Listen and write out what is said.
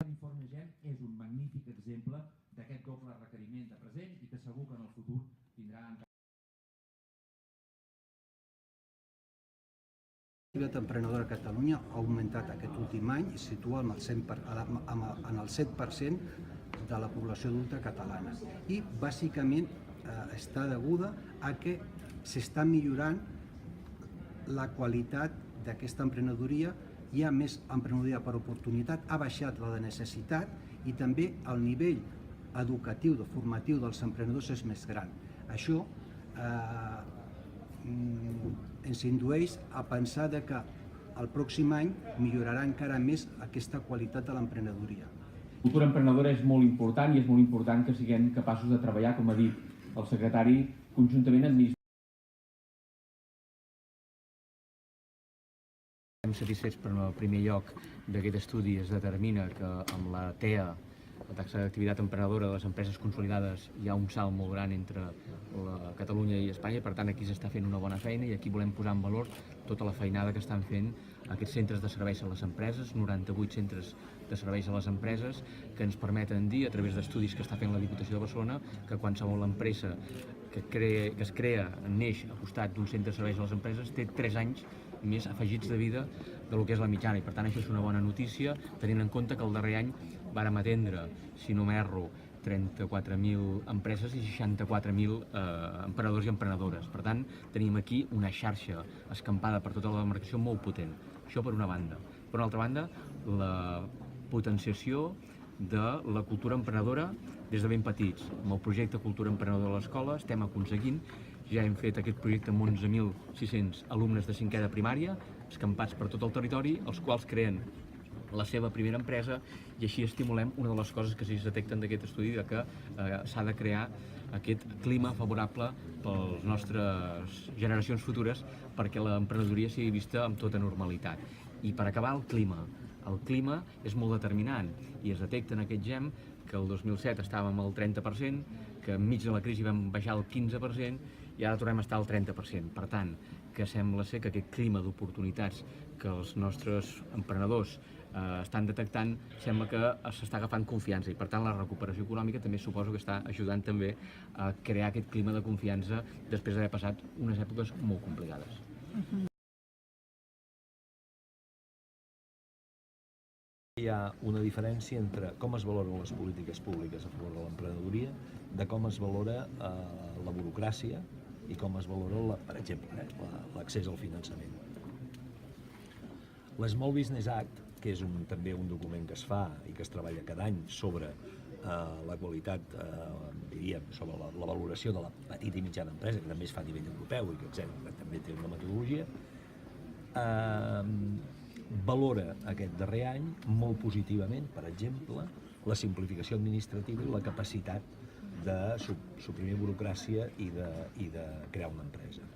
L'informe GEM és un magnífic exemple d'aquest doble requeriment de present i que segur que en el futur tindrà encara. L'activitat emprenedora a Catalunya ha augmentat aquest últim any i es situa en el 7% de la població adulta catalana i bàsicament està deguda a que s'està millorant la qualitat d'aquesta emprenedoria. Hi ha més emprenedoria per oportunitat, ha baixat la de necessitat i també el nivell educatiu, formatiu dels emprenedors és més gran. Això ens indueix a pensar que el pròxim any millorarà encara més aquesta qualitat de l'emprenedoria. La cultura emprenedora és molt important i és molt important que siguem capaços de treballar, com ha dit el secretari, conjuntament administratiu. Estem satisfets per en el primer lloc d'aquest estudi es determina que amb la TEA, la taxa d'activitat emprenedora de les empreses consolidades, hi ha un salt molt gran entre Catalunya i Espanya, per tant aquí s'està fent una bona feina i aquí volem posar en valor tota la feinada que estan fent aquests centres de serveis a les empreses, 98 centres de serveis a les empreses, que ens permeten dir, a través d'estudis que està fent la Diputació de Barcelona, que qualsevol empresa que es crea, neix al costat d'un centre de serveis a les empreses, té 3 anys més afegits de vida del que és la mitjana i per tant això és una bona notícia, tenint en compte que el darrer any vàrem atendre, si no m'erro, 34.000 empreses i 64.000 emprenedors i emprenedores. Per tant, tenim aquí una xarxa escampada per tota la demarcació molt potent. Això per una banda. Per una altra banda, la potenciació de la cultura emprenedora des de ben petits. Amb el projecte Cultura Emprenedora a l'Escola estem aconseguint, ja hem fet aquest projecte amb 11.600 alumnes de 5è de primària, escampats per tot el territori, els quals creen la seva primera empresa i així estimulem una de les coses que es detecten d'aquest estudi, que s'ha de crear aquest clima favorable per les nostres generacions futures perquè l'emprenedoria sigui vista amb tota normalitat. I per acabar, el clima. El clima és molt determinant i es detecta en aquest GEM que el 2007 estàvem al 30%, que enmig de la crisi vam baixar al 15% i ara tornem a estar al 30%. Per tant, que sembla ser que aquest clima d'oportunitats que els nostres emprenedors estan detectant sembla que s'està agafant confiança i per tant la recuperació econòmica també suposo que està ajudant també a crear aquest clima de confiança després d'haver passat unes èpoques molt complicades. Hi ha una diferència entre com es valoren les polítiques públiques a favor de l'emprenedoria, de com es valora la burocràcia i com es valora, per exemple, l'accés al finançament. L'Small Business Act, que és també un document que es fa i que es treballa cada any sobre la qualitat, diríem, sobre la valoració de la petita i mitjana empresa, que també es fa a nivell europeu i que també té una metodologia, valora aquest darrer any molt positivament, per exemple, la simplificació administrativa i la capacitat de suprimir burocràcia i de crear una empresa.